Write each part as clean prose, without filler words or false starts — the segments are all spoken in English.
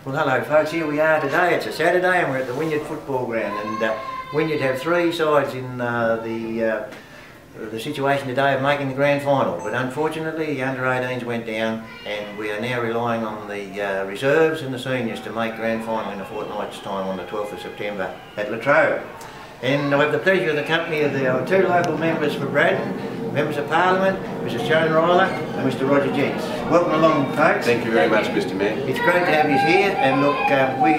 Well, hello folks, here we are today. It's a Saturday and we're at the Wynyard football ground, and Wynyard have three sides in the situation today of making the grand final, but unfortunately the under-18s went down and we are now relying on the reserves and the seniors to make grand final in a fortnight's time on the 12th of September at Latrobe. And I have the pleasure of the company of our two local members for Braddon, Members of Parliament, Mrs Joan Ryler and Mr Roger Jenks. Welcome along folks. Thank you very much, Mr Mayor. It's great to have you here, and look, we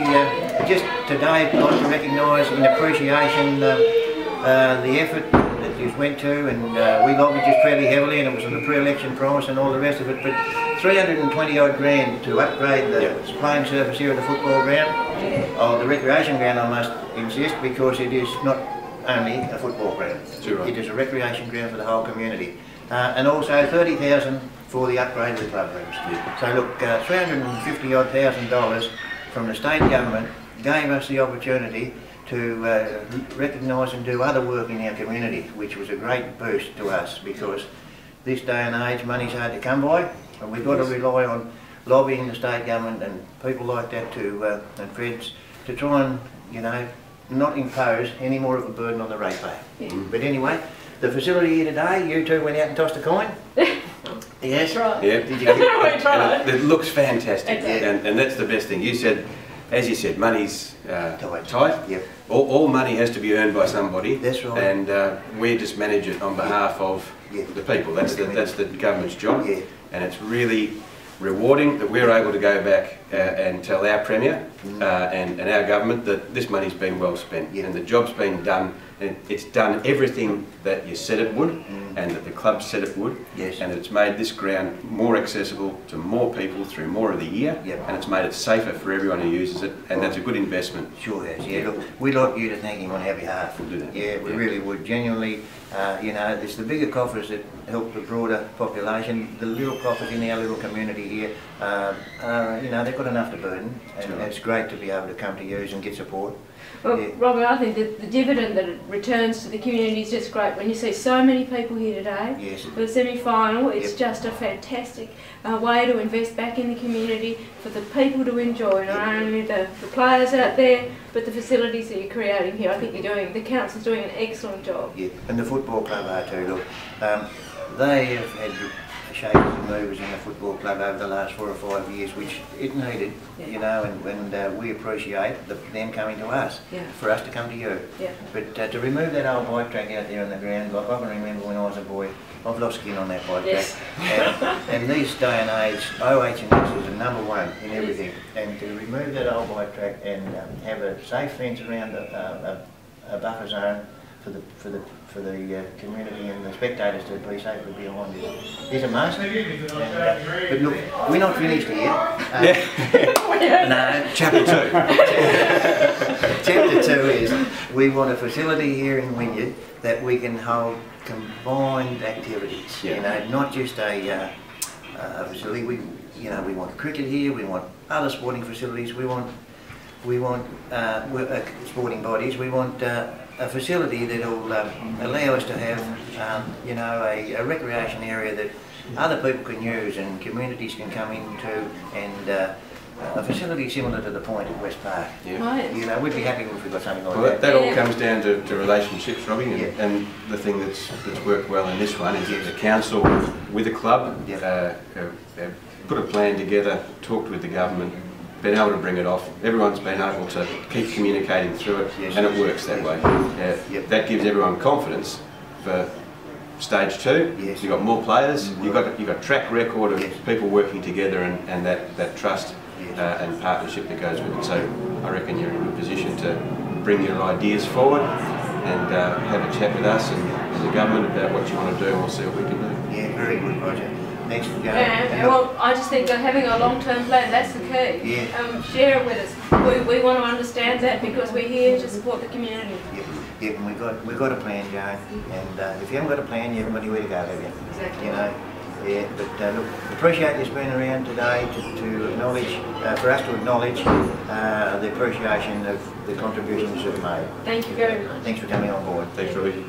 just today would like to recognise in appreciation the effort that you went to, and we lobbied just fairly heavily, and it was on the pre-election promise and all the rest of it, but 320 odd grand to upgrade the playing surface here at the football ground, the recreation ground I must insist, because it is not only a football ground. Right. It is a recreation ground for the whole community. And also 30,000 for the upgrade of the club rooms. Yeah. So look, $350 odd from the state government gave us the opportunity to recognise and do other work in our community, which was a great boost to us, because this day and age money's hard to come by, and we've got to rely on lobbying the state government and people like that to and Feds to try and, you know, not impose any more of a burden on the ratepayer. Yeah. But anyway, the facility here today, you two went out and tossed a coin. Yes. Right. Yeah. Did you get it looks fantastic, exactly. and that's the best thing. You said, as you said, money's tight. Yep. All money has to be earned by somebody. That's right. And we just manage it on behalf of the people. That's the government's job. Yeah. And it's really rewarding that we're able to go back and tell our Premier and our government that this money's been well spent, and the job's been done, and it's done everything that you said it would, and that the club said it would, and it's made this ground more accessible to more people through more of the year, and it's made it safer for everyone who uses it, and that's a good investment. Sure has, yeah. Look, we'd like you to thank him on our behalf. We'll do that. Yeah, we really would. Genuinely, you know, it's the bigger coffers that help the broader population. The little coffers in our little community here, you know, they've got enough to burden, and it's great to be able to come to use and get support. Well, Robert, I think that the dividend that it returns to the community is just great. When you see so many people here today for the semi-final, it's just a fantastic way to invest back in the community, for the people to enjoy, not only the players out there, but the facilities that you're creating here. I think the council's doing an excellent job. Yeah, and the football club are too. Look, they have had shakers and movers in the football club over the last 4 or 5 years, which it needed, you know, and we appreciate them coming to us, for us to come to you. But to remove that old bike track out there on the ground, like I can remember when I was a boy, I've lost skin on that bike track. And these day and age, OH&S is the #1 in everything. And to remove that old bike track and have a safe fence around a buffer zone for the community and the spectators to be safely behind is a must. But look, we're not finished here. No, Chapter 2. Chapter 2 is we want a facility here in Wynyard that we can hold combined activities. You know, not just a facility. We want cricket here. We want other sporting facilities. We want sporting bodies. We want a facility that will allow us to have, you know, a recreation area that other people can use and communities can come into, and a facility similar to the Point at West Park. You know, we'd be happy if we got something like that. That all comes down to relationships, Robbie, and the thing that's worked well in this one is that the council with the club put a plan together, talked with the government, been able to bring it off. Everyone's been able to keep communicating through it, and it works that way. That gives everyone confidence for stage 2. You've got more players. You've got track record of people working together, and that trust and partnership that goes with it. So I reckon you're in a good position to bring your ideas forward and have a chat with us and the government about what you want to do, and we'll see what we can do. Yeah, very good, Roger. Well, I just think that having a long-term plan, that's the key. Share it with us. We want to understand that, because we're here to support the community. And we've got a plan, Joan, and if you haven't got a plan, you haven't got anywhere to go, have you? Exactly. You know, but look, appreciate this being around today to acknowledge, for us to acknowledge the appreciation of the contributions you've made. Thank you very much. Thanks for coming on board. Thanks, Robbie.